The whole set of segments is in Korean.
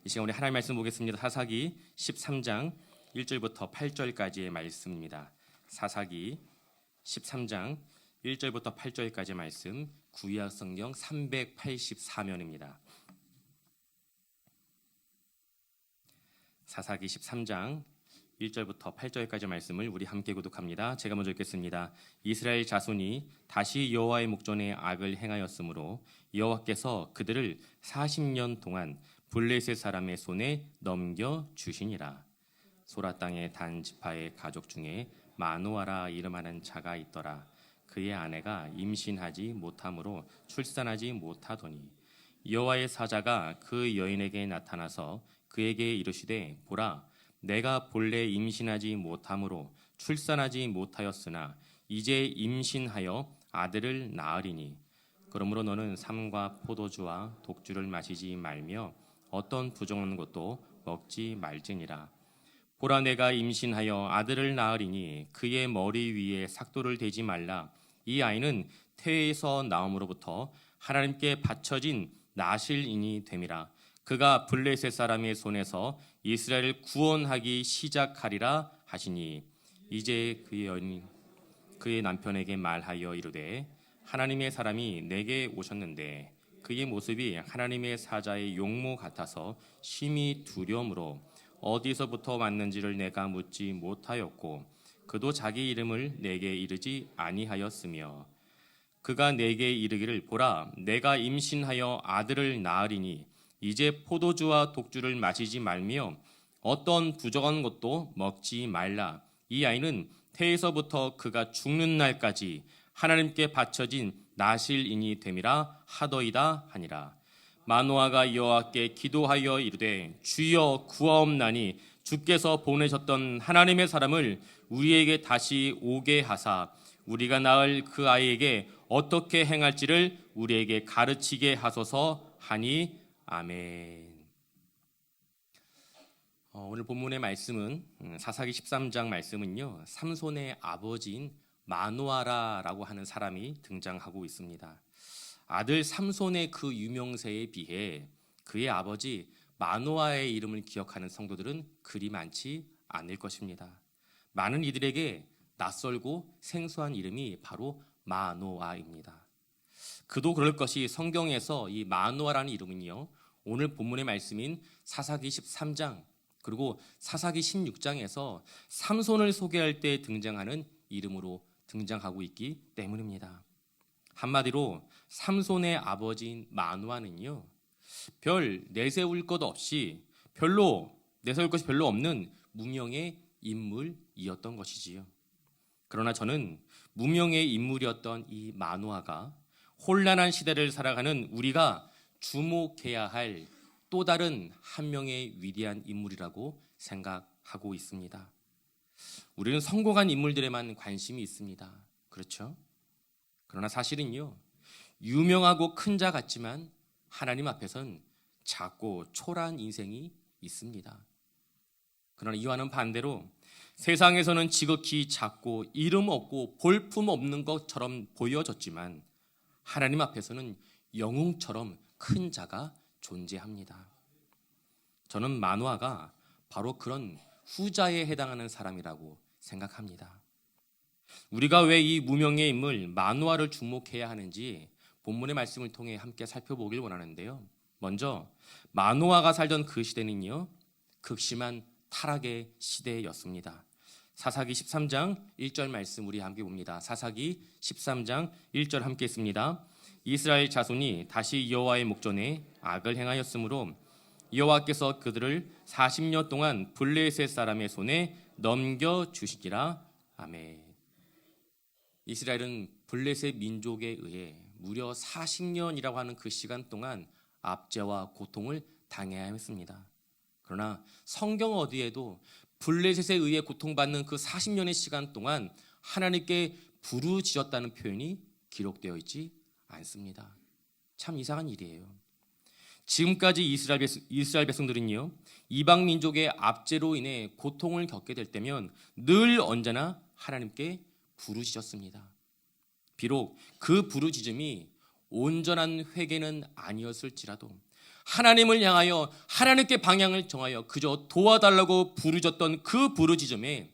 이 시간 우리 하나님 말씀 보겠습니다. 사사기 13장 1절부터 8절까지의 말씀입니다. 사사기 13장 1절부터 8절까지의 말씀, 구약 성경 384면입니다. 사사기 13장 1절부터 8절까지 말씀을 우리 함께 교독합니다. 제가 먼저 읽겠습니다. 이스라엘 자손이 다시 여호와의 목전에 악을 행하였으므로 여호와께서 그들을 40년 동안 블레셋 사람의 손에 넘겨 주시니라. 소라 땅의 단 지파의 가족 중에 마노아라 이름하는 자가 있더라. 그의 아내가 임신하지 못함으로 출산하지 못하더니 여호와의 사자가 그 여인에게 나타나서 그에게 이르시되 보라, 내가 본래 임신하지 못함으로 출산하지 못하였으나 이제 임신하여 아들을 낳으리니 그러므로 너는 삼과 포도주와 독주를 마시지 말며 어떤 부정한 것도 먹지 말지니라. 보라, 내가 임신하여 아들을 낳으리니 그의 머리 위에 삭도를 대지 말라. 이 아이는 태에서 나옴으로부터 하나님께 바쳐진 나실인이 됨이라. 그가 블레셋 사람의 손에서 이스라엘을 구원하기 시작하리라 하시니 이제 그의 남편에게 말하여 이르되 하나님의 사람이 내게 오셨는데 그의 모습이 하나님의 사자의 용모 같아서 심히 두려움으로 어디서부터 왔는지를 내가 묻지 못하였고 그도 자기 이름을 내게 이르지 아니하였으며 그가 내게 이르기를 보라, 내가 임신하여 아들을 낳으리니 이제 포도주와 독주를 마시지 말며 어떤 부정한 것도 먹지 말라. 이 아이는 태에서부터 그가 죽는 날까지 하나님께 바쳐진 나실인이 됨이라 하더이다 하니라. 마노아가 여호와께 기도하여 이르되 주여 구하옵나니 주께서 보내셨던 하나님의 사람을 우리에게 다시 오게 하사 우리가 낳을 그 아이에게 어떻게 행할지를 우리에게 가르치게 하소서 하니 아멘. 오늘 본문의 말씀은 사사기 13장 말씀은요, 삼손의 아버지인 마노아라라고 하는 사람이 등장하고 있습니다. 아들 삼손의 그 유명세에 비해 그의 아버지 마노아의 이름을 기억하는 성도들은 그리 많지 않을 것입니다. 많은 이들에게 낯설고 생소한 이름이 바로 마노아입니다. 그도 그럴 것이 성경에서 이 마노아라는 이름은요, 오늘 본문의 말씀인 사사기 13장 그리고 사사기 16장에서 삼손을 소개할 때 등장하는 이름으로 등장하고 있기 때문입니다. 한마디로 삼손의 아버지인 마노아는요, 별 내세울 것 없이 내세울 것이 별로 없는 무명의 인물이었던 것이지요. 그러나 저는 무명의 인물이었던 이 마노아가 혼란한 시대를 살아가는 우리가 주목해야 할 또 다른 한 명의 위대한 인물이라고 생각하고 있습니다. 우리는 성공한 인물들에만 관심이 있습니다. 그렇죠? 그러나 사실은요, 유명하고 큰 자 같지만 하나님 앞에선 작고 초라한 인생이 있습니다. 그러나 이와는 반대로 세상에서는 지극히 작고 이름 없고 볼품 없는 것처럼 보여졌지만 하나님 앞에서는 영웅처럼 큰 자가 존재합니다. 저는 마노아가 바로 그런 후자에 해당하는 사람이라고 생각합니다. 우리가 왜 이 무명의 인물 마노아를 주목해야 하는지 본문의 말씀을 통해 함께 살펴보길 원하는데요. 먼저 마노아가 살던 그 시대는요, 극심한 타락의 시대였습니다. 사사기 13장 1절 말씀 우리 함께 봅니다. 사사기 13장 1절 함께 읽습니다. 이스라엘 자손이 다시 여호와의 목전에 악을 행하였으므로 여호와께서 그들을 40년 동안 블레셋 사람의 손에 넘겨주시니라. 아멘. 이스라엘은 블레셋 민족에 의해 무려 40년이라고 하는 그 시간 동안 압제와 고통을 당해야 했습니다. 그러나 성경 어디에도 블레셋에 의해 고통받는 그 40년의 시간 동안 하나님께 부르짖었다는 표현이 기록되어 있지 않습니다. 참 이상한 일이에요. 지금까지 이스라엘 백성들은요, 이방 민족의 압제로 인해 고통을 겪게 될 때면 늘 언제나 하나님께 부르짖었습니다. 비록 그 부르짖음이 온전한 회개는 아니었을지라도 하나님을 향하여 하나님께 방향을 정하여 그저 도와달라고 부르짖던 그 부르짖음에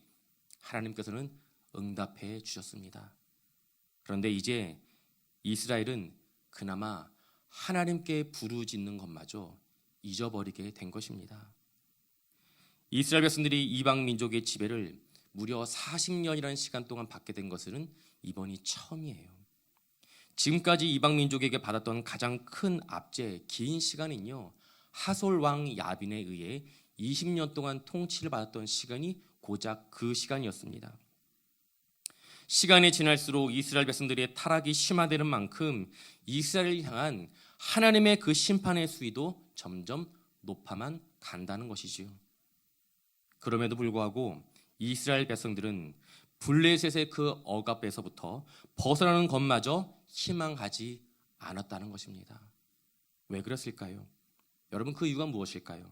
하나님께서는 응답해 주셨습니다. 그런데 이제 이스라엘은 그나마 하나님께 부르짖는 것마저 잊어버리게 된 것입니다. 이스라엘 백성들이 이방 민족의 지배를 무려 40년이라는 시간 동안 받게 된 것은 이번이 처음이에요. 지금까지 이방 민족에게 받았던 가장 큰 압제, 긴 시간은요, 하솔 왕 야빈에 의해 20년 동안 통치를 받았던 시간이 고작 그 시간이었습니다. 시간이 지날수록 이스라엘 백성들의 타락이 심화되는 만큼 이스라엘을 향한 하나님의 그 심판의 수위도 점점 높아만 간다는 것이지요. 그럼에도 불구하고 이스라엘 백성들은 블레셋의 그 억압에서부터 벗어나는 것마저 희망하지 않았다는 것입니다. 왜 그랬을까요? 여러분, 그 이유가 무엇일까요?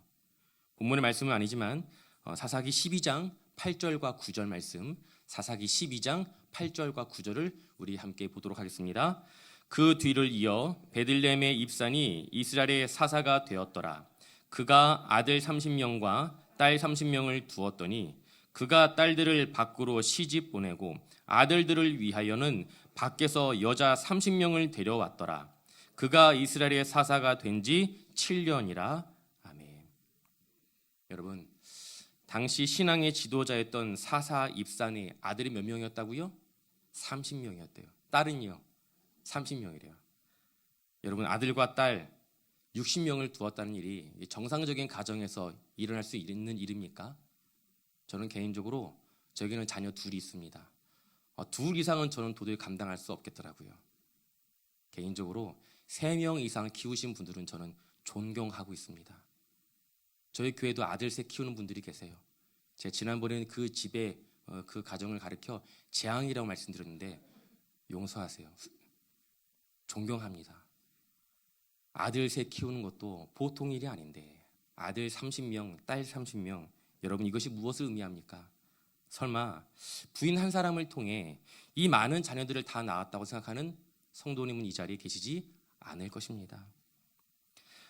본문의 말씀은 아니지만 사사기 12장 8절과 9절 말씀, 사사기 12장 8절과 9절을 우리 함께 보도록 하겠습니다. 그 뒤를 이어 베들레헴의 입산이 이스라엘의 사사가 되었더라. 그가 아들 30명과 딸 30명을 두었더니 그가 딸들을 밖으로 시집 보내고 아들들을 위하여는 밖에서 여자 30명을 데려왔더라. 그가 이스라엘의 사사가 된 지 7년이라. 아멘. 여러분, 당시 신앙의 지도자였던 사사 입산의 아들이 몇 명이었다고요? 30명이었대요. 딸은요? 30명이래요. 여러분, 아들과 딸 60명을 두었다는 일이 정상적인 가정에서 일어날 수 있는 일입니까? 저는 개인적으로 저에게는 자녀 둘이 있습니다. 둘 이상은 저는 도저히 감당할 수 없겠더라고요. 개인적으로 3명 이상 키우신 분들은 저는 존경하고 있습니다. 저희 교회도 아들 셋 키우는 분들이 계세요. 제가 지난번에는 그 집에 그 가정을 가리켜 재앙이라고 말씀드렸는데 용서하세요. 존경합니다. 아들 셋 키우는 것도 보통 일이 아닌데 아들 30명, 딸 30명, 여러분 이것이 무엇을 의미합니까? 설마 부인 한 사람을 통해 이 많은 자녀들을 다 낳았다고 생각하는 성도님은 이 자리에 계시지 않을 것입니다.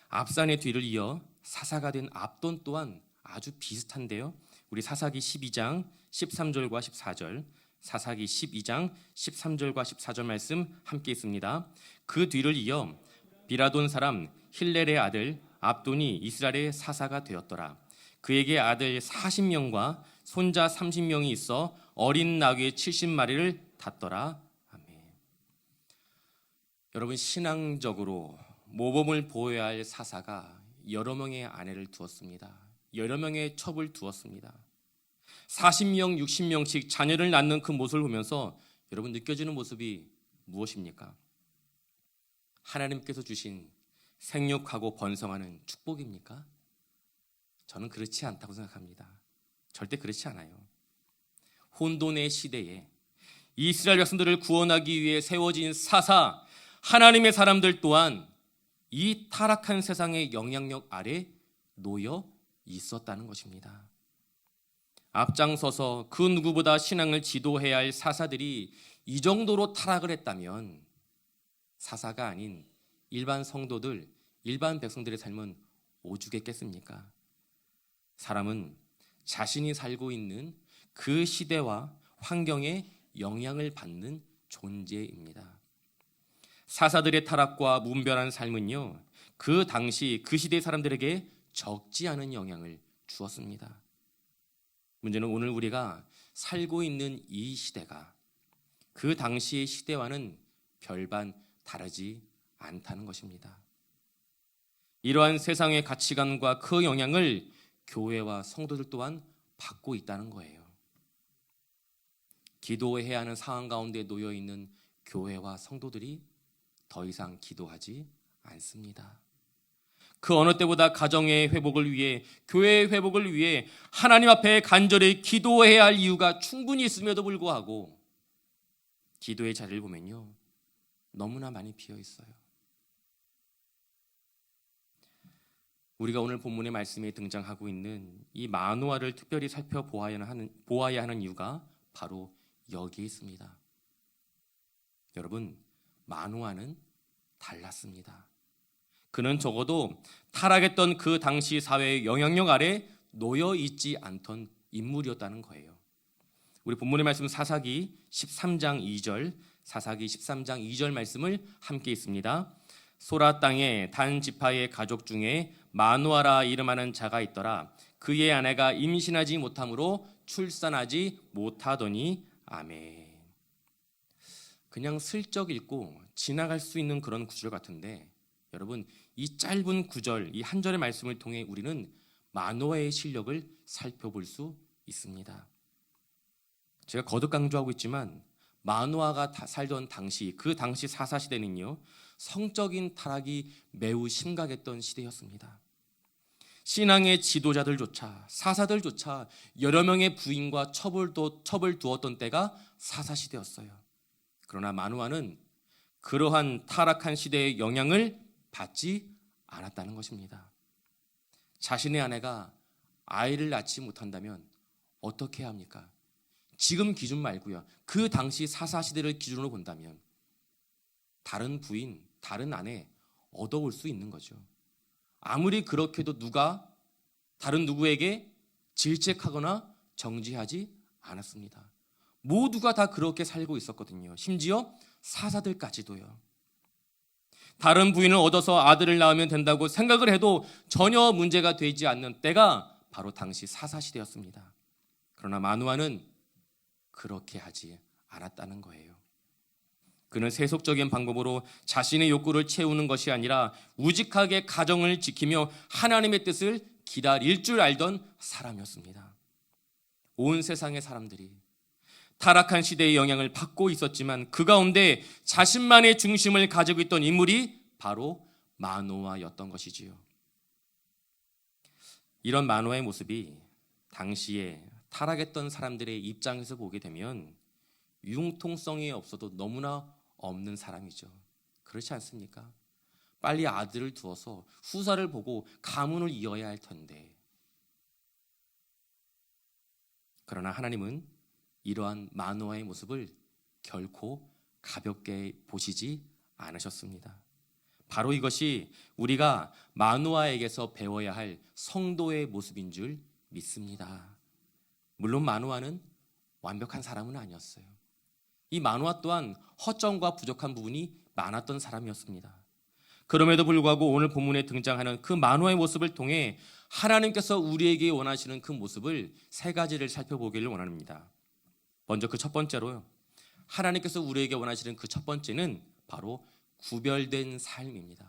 압산의 뒤를 이어 사사가 된 압돈 또한 아주 비슷한데요. 우리 사사기 12장 13절과 14절, 사사기 12장 13절과 14절 말씀 함께 있습니다. 그 뒤를 이어 비라돈 사람 힐렐의 아들 압돈이 이스라엘의 사사가 되었더라. 그에게 아들 40명과 손자 30명이 있어 어린 나귀 70마리를 탔더라. 아멘. 여러분, 신앙적으로 모범을 보여야 할 사사가 여러 명의 아내를 두었습니다. 여러 명의 첩을 두었습니다. 40명, 60명씩 자녀를 낳는 그 모습을 보면서 여러분 느껴지는 모습이 무엇입니까? 하나님께서 주신 생육하고 번성하는 축복입니까? 저는 그렇지 않다고 생각합니다. 절대 그렇지 않아요. 혼돈의 시대에 이스라엘 백성들을 구원하기 위해 세워진 사사, 하나님의 사람들 또한 이 타락한 세상의 영향력 아래 놓여 있었다는 것입니다. 앞장서서 그 누구보다 신앙을 지도해야 할 사사들이 이 정도로 타락을 했다면 사사가 아닌 일반 성도들, 일반 백성들의 삶은 오죽했겠습니까? 사람은 자신이 살고 있는 그 시대와 환경에 영향을 받는 존재입니다. 사사들의 타락과 문별한 삶은요, 그 당시 그 시대 사람들에게 적지 않은 영향을 주었습니다. 문제는 오늘 우리가 살고 있는 이 시대가 그 당시의 시대와는 별반 다르지 않다는 것입니다. 이러한 세상의 가치관과 그 영향을 교회와 성도들 또한 받고 있다는 거예요. 기도해야 하는 상황 가운데 놓여 있는 교회와 성도들이 더 이상 기도하지 않습니다. 그 어느 때보다 가정의 회복을 위해, 교회의 회복을 위해 하나님 앞에 간절히 기도해야 할 이유가 충분히 있음에도 불구하고 기도의 자리를 보면요, 너무나 많이 비어 있어요. 우리가 오늘 본문의 말씀에 등장하고 있는 이 마노아를 특별히 살펴보아야 하는 이유가 바로 여기에 있습니다. 여러분, 마노아는 달랐습니다. 그는 적어도 타락했던 그 당시 사회의 영향력 아래 놓여 있지 않던 인물이었다는 거예요. 우리 본문의 말씀 사사기 13장 2절, 사사기 13장 2절 말씀을 함께 읽습니다. 소라 땅에 단 지파의 가족 중에 마누아라 이름하는 자가 있더라. 그의 아내가 임신하지 못함으로 출산하지 못하더니 아멘. 그냥 슬쩍 읽고 지나갈 수 있는 그런 구절 같은데, 여러분, 이 짧은 구절, 이 한 절의 말씀을 통해 우리는 마누아의 실력을 살펴볼 수 있습니다. 제가 거듭 강조하고 있지만 마누아가 살던 당시, 그 당시 사사시대는요, 성적인 타락이 매우 심각했던 시대였습니다. 신앙의 지도자들조차, 사사들조차 여러 명의 부인과 첩을 두었던 때가 사사시대였어요. 그러나 마누아는 그러한 타락한 시대의 영향을 받지 않았다는 것입니다. 자신의 아내가 아이를 낳지 못한다면 어떻게 해야 합니까? 지금 기준 말고요, 그 당시 사사시대를 기준으로 본다면 다른 부인, 다른 아내 얻어올 수 있는 거죠. 아무리 그렇게도 다른 누구에게 질책하거나 정죄하지 않았습니다. 모두가 다 그렇게 살고 있었거든요. 심지어 사사들까지도요. 다른 부인을 얻어서 아들을 낳으면 된다고 생각을 해도 전혀 문제가 되지 않는 때가 바로 당시 사사시대였습니다. 그러나 마누아는 그렇게 하지 않았다는 거예요. 그는 세속적인 방법으로 자신의 욕구를 채우는 것이 아니라 우직하게 가정을 지키며 하나님의 뜻을 기다릴 줄 알던 사람이었습니다. 온 세상의 사람들이 타락한 시대의 영향을 받고 있었지만 그 가운데 자신만의 중심을 가지고 있던 인물이 바로 마노아였던 것이지요. 이런 마노아의 모습이 당시에 타락했던 사람들의 입장에서 보게 되면 융통성이 없어도 너무나 없는 사람이죠. 그렇지 않습니까? 빨리 아들을 두어서 후사를 보고 가문을 이어야 할 텐데. 그러나 하나님은 이러한 마노아의 모습을 결코 가볍게 보시지 않으셨습니다. 바로 이것이 우리가 마노아에게서 배워야 할 성도의 모습인 줄 믿습니다. 물론 마노아는 완벽한 사람은 아니었어요. 이 마노아 또한 허점과 부족한 부분이 많았던 사람이었습니다. 그럼에도 불구하고 오늘 본문에 등장하는 그 마노아의 모습을 통해 하나님께서 우리에게 원하시는 그 모습을 세 가지를 살펴보기를 원합니다. 먼저 그 첫 번째로요, 하나님께서 우리에게 원하시는 그 첫 번째는 바로 구별된 삶입니다.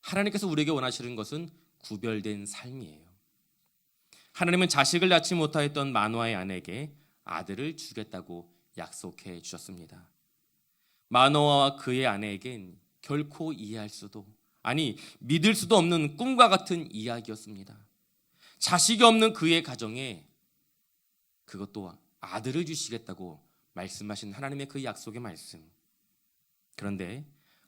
하나님께서 우리에게 원하시는 것은 구별된 삶이에요. 하나님은 자식을 낳지 못하였던 마노아의 아내에게 아들을 주겠다고 약속해 주셨습니다. 마노아와 그의 아내에겐 결코 이해할 수도, 아니 믿을 수도 없는 꿈과 같은 이야기였습니다. 자식이 없는 그의 가정에 그것도 아들을 주시겠다고 말씀하신 하나님의 그 약속의 말씀. 그런데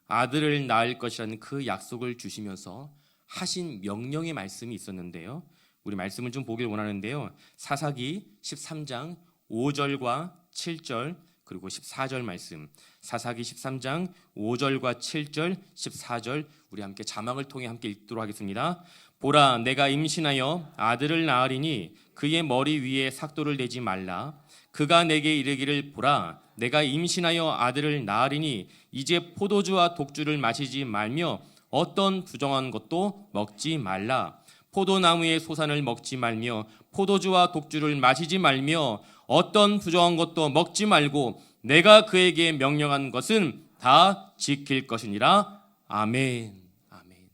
아들을 낳을 것이라는 그 약속을 주시면서 하신 명령의 말씀이 있었는데요. 우리 말씀을 좀 보길 원하는데요. 사사기 13장 5절과 7절 그리고 14절 말씀, 사사기 13장 5절과 7절, 14절 우리 함께 자막을 통해 함께 읽도록 하겠습니다. 보라, 내가 임신하여 아들을 낳으리니 그의 머리 위에 삭도를 내지 말라. 그가 내게 이르기를, 보라, 내가 임신하여 아들을 낳으리니 이제 포도주와 독주를 마시지 말며 어떤 부정한 것도 먹지 말라. 포도나무의 소산을 먹지 말며 포도주와 독주를 마시지 말며 어떤 부정한 것도 먹지 말고 내가 그에게 명령한 것은 다 지킬 것이니라. 아멘. 아멘.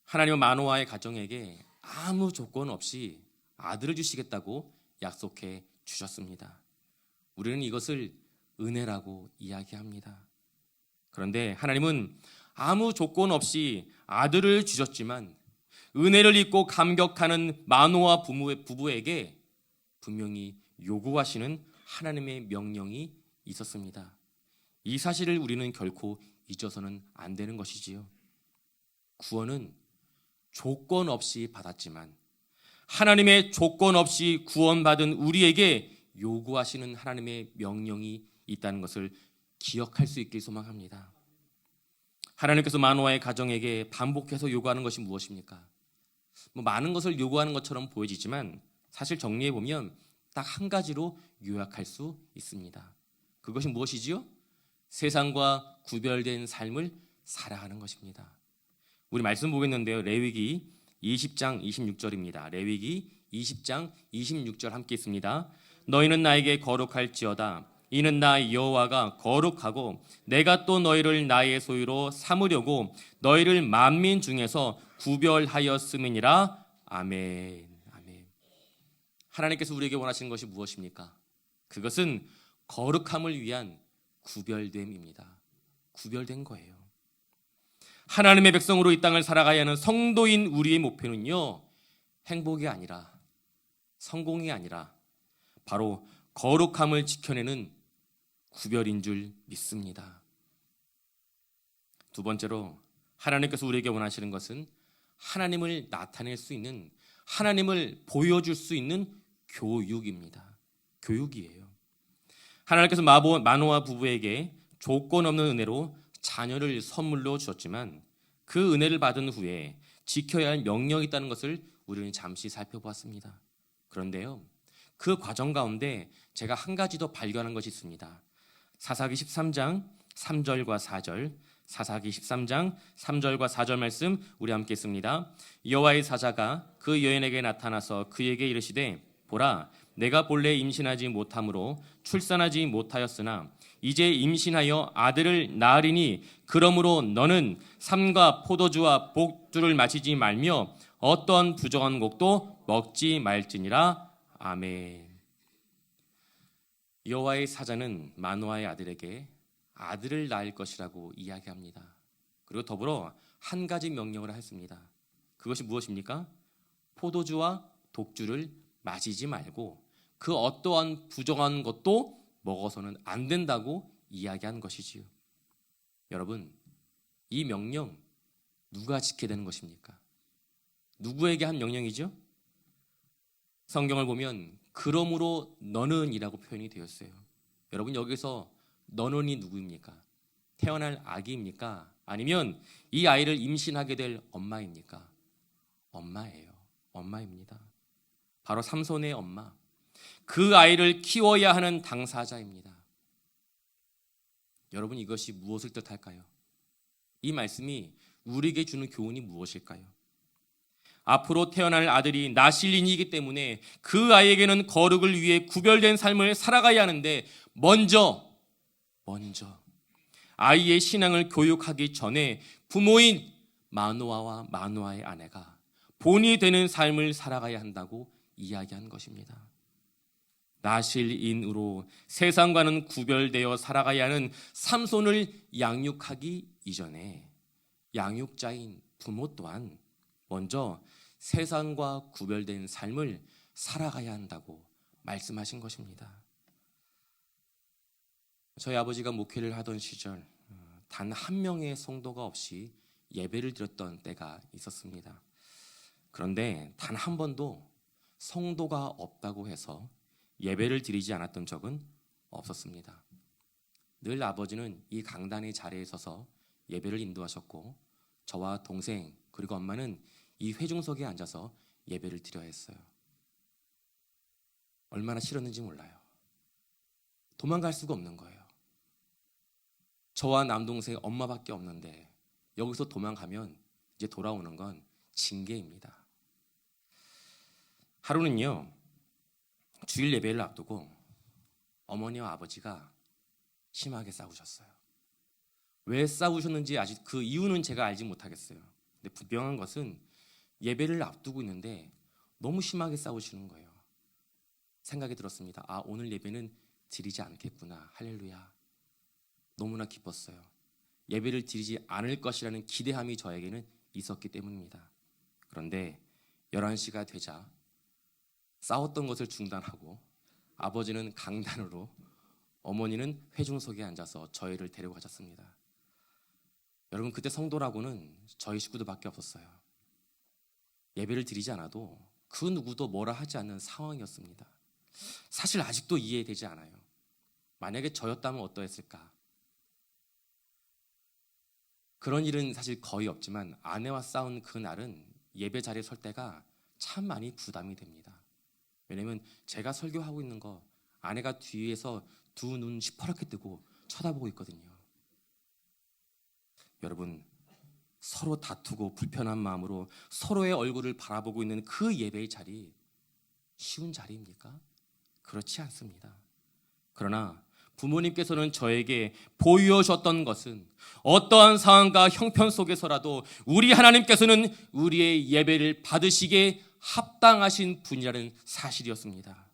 하나님은 마노아의 가정에게 아무 조건 없이 아들을 주시겠다고 약속해 주셨습니다. 우리는 이것을 은혜라고 이야기합니다. 그런데 하나님은 아무 조건 없이 아들을 주셨지만 은혜를 잊고 감격하는 마노아 부부에게 분명히 요구하시는 하나님의 명령이 있었습니다. 이 사실을 우리는 결코 잊어서는 안 되는 것이지요. 구원은 조건 없이 받았지만 하나님의 조건 없이 구원받은 우리에게 요구하시는 하나님의 명령이 있다는 것을 기억할 수 있길 소망합니다. 하나님께서 마노아의 가정에게 반복해서 요구하는 것이 무엇입니까? 많은 것을 요구하는 것처럼 보여지지만 사실 정리해 보면 딱 한 가지로 요약할 수 있습니다. 그것이 무엇이지요? 세상과 구별된 삶을 살아가는 것입니다. 우리 말씀 보겠는데요. 레위기 20장 26절입니다. 레위기 20장 26절 함께 있습니다. 너희는 나에게 거룩할지어다. 이는 나 여호와가 거룩하고 내가 또 너희를 나의 소유로 삼으려고 너희를 만민 중에서 구별하였음이니라. 아멘. 아멘. 하나님께서 우리에게 원하시는 것이 무엇입니까? 그것은 거룩함을 위한 구별됨입니다. 구별된 거예요. 하나님의 백성으로 이 땅을 살아가야 하는 성도인 우리의 목표는요, 행복이 아니라, 성공이 아니라 바로 거룩함을 지켜내는 구별인 줄 믿습니다. 두 번째로 하나님께서 우리에게 원하시는 것은 하나님을 나타낼 수 있는, 하나님을 보여줄 수 있는 교육입니다. 교육이에요. 하나님께서 마노아 부부에게 조건 없는 은혜로 자녀를 선물로 주셨지만 그 은혜를 받은 후에 지켜야 할 명령이 있다는 것을 우리는 잠시 살펴보았습니다. 그런데요, 그 과정 가운데 제가 한 가지 더 발견한 것이 있습니다. 사사기 13장 3절과 4절, 사사기 13장 3절과 4절 말씀 우리 함께 읽습니다. 여호와의 사자가 그 여인에게 나타나서 그에게 이르시되 보라, 내가 본래 임신하지 못함으로 출산하지 못하였으나 이제 임신하여 아들을 낳으리니 그러므로 너는 삼과 포도주와 복주를 마시지 말며 어떤 부정한 곡도 먹지 말지니라. 아멘. 여호와의 사자는 마노아의 아들에게 아들을 낳을 것이라고 이야기합니다. 그리고 더불어 한 가지 명령을 했습니다. 그것이 무엇입니까? 포도주와 독주를 마시지 말고 그 어떠한 부정한 것도 먹어서는 안 된다고 이야기한 것이지요. 여러분, 이 명령 누가 지켜야 되는 것입니까? 누구에게 한 명령이죠? 성경을 보면 그러므로 너는 이라고 표현이 되었어요. 여러분, 여기서 너는이 누구입니까? 태어날 아기입니까? 아니면 이 아이를 임신하게 될 엄마입니까? 엄마예요. 엄마입니다. 바로 삼손의 엄마. 그 아이를 키워야 하는 당사자입니다. 여러분, 이것이 무엇을 뜻할까요? 이 말씀이 우리에게 주는 교훈이 무엇일까요? 앞으로 태어날 아들이 나실인이기 때문에 그 아이에게는 거룩을 위해 구별된 삶을 살아가야 하는데 먼저 아이의 신앙을 교육하기 전에 부모인 마노아와 마노아의 아내가 본이 되는 삶을 살아가야 한다고 이야기한 것입니다. 나실인으로 세상과는 구별되어 살아가야 하는 삼손을 양육하기 이전에 양육자인 부모 또한 먼저 세상과 구별된 삶을 살아가야 한다고 말씀하신 것입니다. 저희 아버지가 목회를 하던 시절 단 한 명의 성도가 없이 예배를 드렸던 때가 있었습니다. 그런데 단 한 번도 성도가 없다고 해서 예배를 드리지 않았던 적은 없었습니다. 늘 아버지는 이 강단의 자리에 서서 예배를 인도하셨고 저와 동생 그리고 엄마는 이 회중석에 앉아서 예배를 드려야 했어요. 얼마나 싫었는지 몰라요. 도망갈 수가 없는 거예요. 저와 남동생 엄마밖에 없는데 여기서 도망가면 이제 돌아오는 건 징계입니다. 하루는요, 주일 예배를 앞두고 어머니와 아버지가 심하게 싸우셨어요. 왜 싸우셨는지 아직 그 이유는 제가 알지 못하겠어요. 근데 분명한 것은 예배를 앞두고 있는데 너무 심하게 싸우시는 거예요. 생각이 들었습니다. 아, 오늘 예배는 드리지 않겠구나. 할렐루야. 너무나 기뻤어요. 예배를 드리지 않을 것이라는 기대함이 저에게는 있었기 때문입니다. 그런데 11시가 되자 싸웠던 것을 중단하고 아버지는 강단으로, 어머니는 회중석에 앉아서 저희를 데려가셨습니다. 여러분, 그때 성도라고는 저희 식구들밖에 없었어요. 예배를 드리지 않아도 그 누구도 뭐라 하지 않는 상황이었습니다. 사실 아직도 이해되지 않아요. 만약에 저였다면 어떠했을까? 그런 일은 사실 거의 없지만 아내와 싸운 그날은 예배 자리에 설 때가 참 많이 부담이 됩니다. 왜냐면 제가 설교하고 있는 거 아내가 뒤에서 두 눈 시퍼렇게 뜨고 쳐다보고 있거든요. 여러분, 서로 다투고 불편한 마음으로 서로의 얼굴을 바라보고 있는 그 예배의 자리, 쉬운 자리입니까? 그렇지 않습니다. 그러나 부모님께서는 저에게 보여주셨던 것은 어떠한 상황과 형편 속에서라도 우리 하나님께서는 우리의 예배를 받으시기에 합당하신 분이라는 사실이었습니다.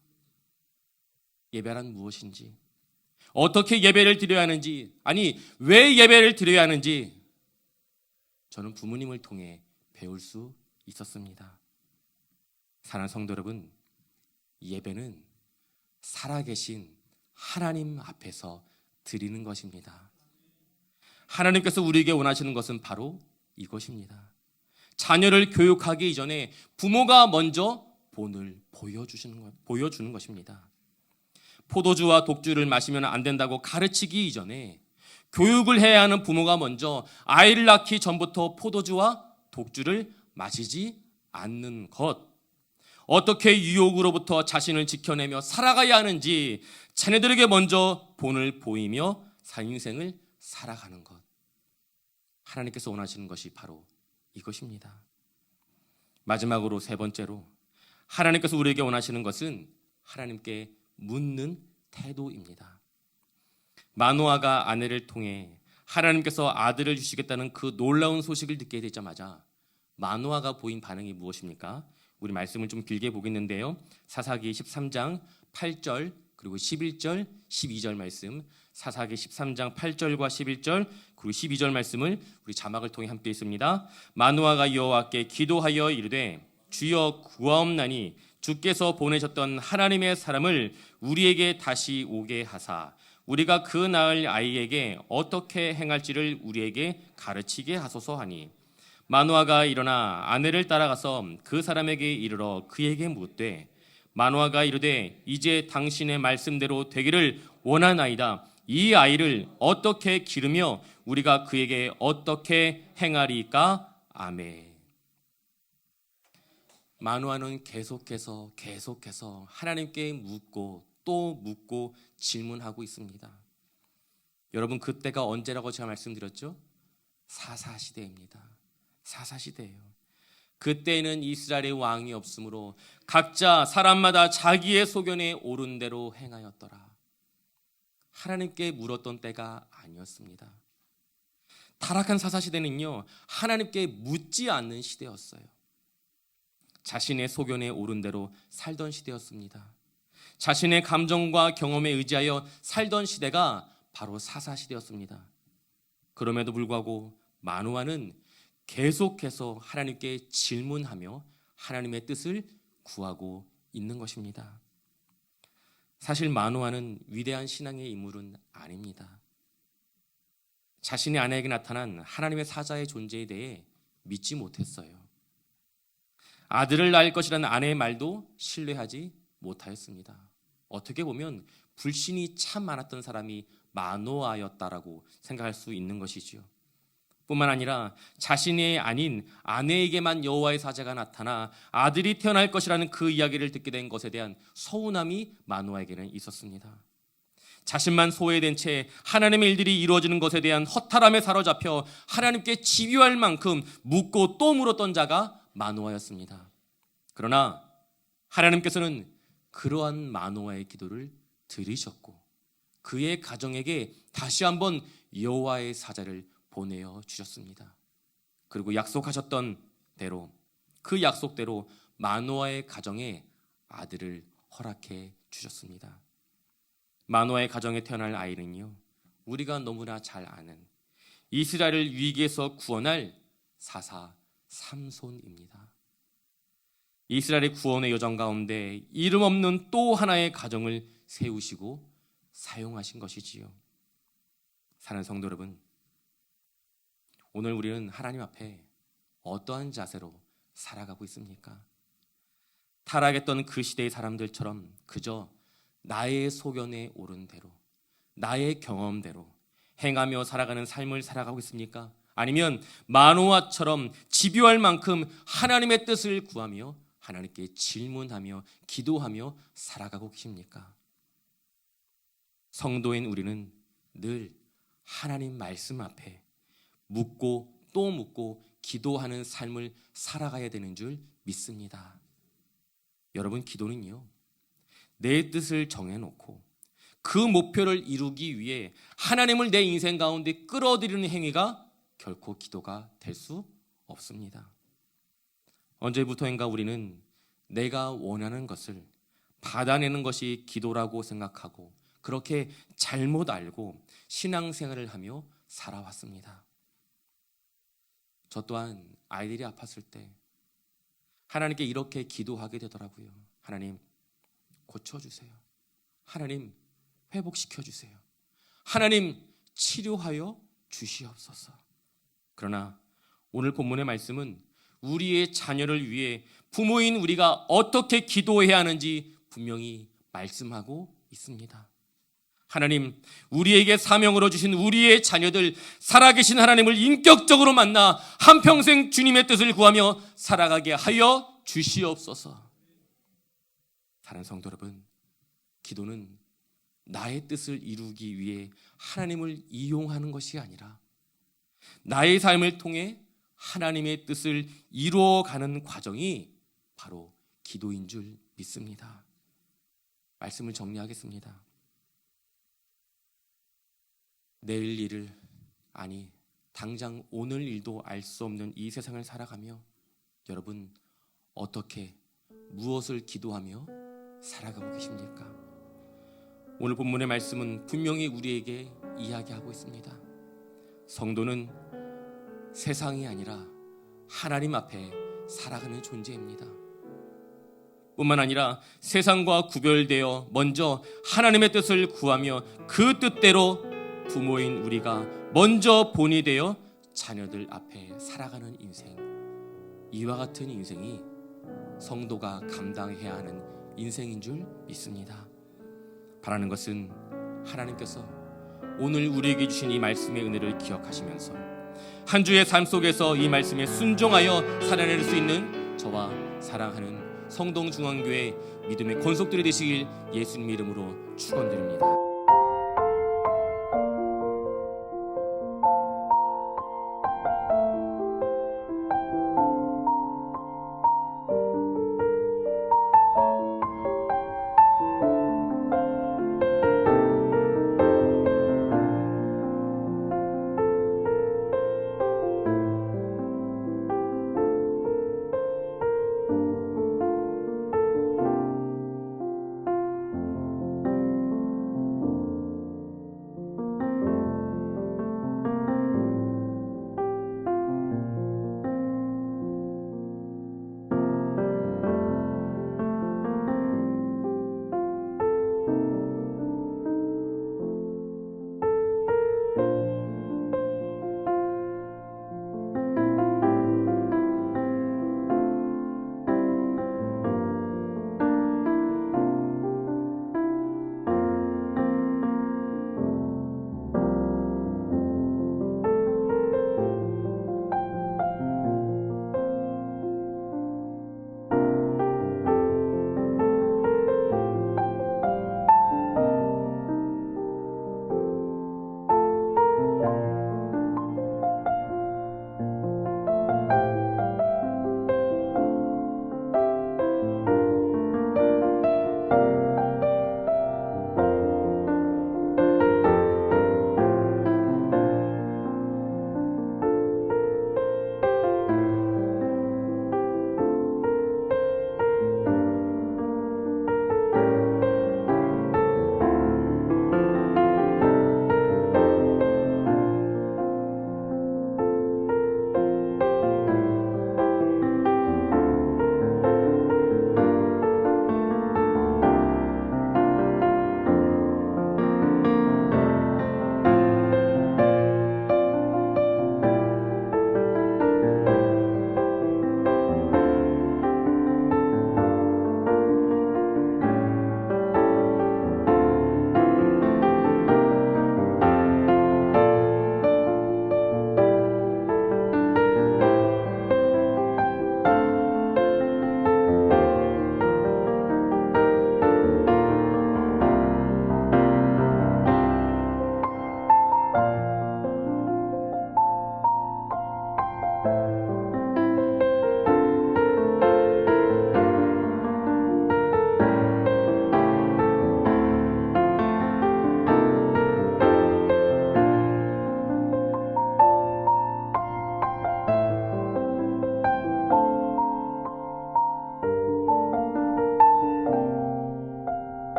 예배란 무엇인지, 어떻게 예배를 드려야 하는지, 아니 왜 예배를 드려야 하는지 저는 부모님을 통해 배울 수 있었습니다. 사랑하는 성도 여러분, 예배는 살아계신 하나님 앞에서 드리는 것입니다. 하나님께서 우리에게 원하시는 것은 바로 이것입니다. 자녀를 교육하기 이전에 부모가 먼저 본을 보여주는 것입니다. 포도주와 독주를 마시면 안 된다고 가르치기 이전에 교육을 해야 하는 부모가 먼저 아이를 낳기 전부터 포도주와 독주를 마시지 않는 것, 어떻게 유혹으로부터 자신을 지켜내며 살아가야 하는지 자녀들에게 먼저 본을 보이며 인생을 살아가는 것, 하나님께서 원하시는 것이 바로 이것입니다. 마지막으로 세 번째로 하나님께서 우리에게 원하시는 것은 하나님께 묻는 태도입니다. 마노아가 아내를 통해 하나님께서 아들을 주시겠다는 그 놀라운 소식을 듣게 되자마자 마노아가 보인 반응이 무엇입니까? 우리 말씀을 좀 길게 보겠는데요. 사사기 13장 8절 그리고 11절 12절 말씀, 사사기 13장 8절과 11절 그리고 12절 말씀을 우리 자막을 통해 함께 읽습니다. 마노아가 여호와께 기도하여 이르되 주여 구하옵나니 주께서 보내셨던 하나님의 사람을 우리에게 다시 오게 하사 우리가 그 낳을 아이에게 어떻게 행할지를 우리에게 가르치게 하소서 하니, 마노아가 일어나 아내를 따라가서 그 사람에게 이르러 그에게 묻되, 마노아가 이르되 이제 당신의 말씀대로 되기를 원하나이다. 이 아이를 어떻게 기르며 우리가 그에게 어떻게 행하리까? 아멘. 마노아는 계속해서 하나님께 묻고 또 묻고 질문하고 있습니다. 여러분, 그때가 언제라고 제가 말씀드렸죠? 사사시대입니다. 사사시대예요. 그때는 이스라엘의 왕이 없으므로 각자 사람마다 자기의 소견에 옳은 대로 행하였더라. 하나님께 물었던 때가 아니었습니다. 타락한 사사시대는요, 하나님께 묻지 않는 시대였어요. 자신의 소견에 옳은 대로 살던 시대였습니다. 자신의 감정과 경험에 의지하여 살던 시대가 바로 사사시대였습니다. 그럼에도 불구하고 마노아는 계속해서 하나님께 질문하며 하나님의 뜻을 구하고 있는 것입니다. 사실 마노아는 위대한 신앙의 인물은 아닙니다. 자신의 아내에게 나타난 하나님의 사자의 존재에 대해 믿지 못했어요. 아들을 낳을 것이라는 아내의 말도 신뢰하지 못하였습니다. 어떻게 보면 불신이 참 많았던 사람이 마노아였다라고 생각할 수 있는 것이지요. 뿐만 아니라 자신이 아닌 아내에게만 여호와의 사자가 나타나 아들이 태어날 것이라는 그 이야기를 듣게 된 것에 대한 서운함이 마노아에게는 있었습니다. 자신만 소외된 채 하나님의 일들이 이루어지는 것에 대한 허탈함에 사로잡혀 하나님께 집요할 만큼 묻고 또 물었던 자가 마노아였습니다. 그러나 하나님께서는 그러한 마노아의 기도를 들으셨고 그의 가정에게 다시 한번 여호와의 사자를 보내어 주셨습니다. 그리고 약속하셨던 대로, 그 약속대로 마노아의 가정에 아들을 허락해 주셨습니다. 마노아의 가정에 태어날 아이는요, 우리가 너무나 잘 아는 이스라엘을 위기에서 구원할 사사 삼손입니다. 이스라엘의 구원의 여정 가운데 이름 없는 또 하나의 가정을 세우시고 사용하신 것이지요. 사랑하는 성도 여러분, 오늘 우리는 하나님 앞에 어떠한 자세로 살아가고 있습니까? 타락했던 그 시대의 사람들처럼 그저 나의 소견에 옳은 대로, 나의 경험대로 행하며 살아가는 삶을 살아가고 있습니까? 아니면 마노아처럼 집요할 만큼 하나님의 뜻을 구하며 하나님께 질문하며 기도하며 살아가고 계십니까? 성도인 우리는 늘 하나님 말씀 앞에 묻고 또 묻고 기도하는 삶을 살아가야 되는 줄 믿습니다. 여러분, 기도는요, 내 뜻을 정해놓고 그 목표를 이루기 위해 하나님을 내 인생 가운데 끌어들이는 행위가 결코 기도가 될 수 없습니다. 언제부터인가 우리는 내가 원하는 것을 받아내는 것이 기도라고 생각하고 그렇게 잘못 알고 신앙생활을 하며 살아왔습니다. 저 또한 아이들이 아팠을 때 하나님께 이렇게 기도하게 되더라고요. 하나님, 고쳐주세요. 하나님, 회복시켜주세요. 하나님, 치료하여 주시옵소서. 그러나 오늘 본문의 말씀은 우리의 자녀를 위해 부모인 우리가 어떻게 기도해야 하는지 분명히 말씀하고 있습니다. 하나님, 우리에게 사명으로 주신 우리의 자녀들, 살아계신 하나님을 인격적으로 만나 한평생 주님의 뜻을 구하며 살아가게 하여 주시옵소서. 사랑하는 성도 여러분, 기도는 나의 뜻을 이루기 위해 하나님을 이용하는 것이 아니라 나의 삶을 통해 하나님의 뜻을 이루어가는 과정이 바로 기도인 줄 믿습니다. 말씀을 정리하겠습니다. 내일 일을, 아니 당장 오늘 일도 알 수 없는 이 세상을 살아가며 여러분 어떻게 무엇을 기도하며 살아가고 계십니까? 오늘 본문의 말씀은 분명히 우리에게 이야기하고 있습니다. 성도는 세상이 아니라 하나님 앞에 살아가는 존재입니다. 뿐만 아니라 세상과 구별되어 먼저 하나님의 뜻을 구하며 그 뜻대로 부모인 우리가 먼저 본이 되어 자녀들 앞에 살아가는 인생, 이와 같은 인생이 성도가 감당해야 하는 인생인 줄 믿습니다. 바라는 것은 하나님께서 오늘 우리에게 주신 이 말씀의 은혜를 기억하시면서 한 주의 삶 속에서 이 말씀에 순종하여 살아낼 수 있는 저와 사랑하는 성동중앙교회 믿음의 권속들이 되시길 예수님 이름으로 축원드립니다.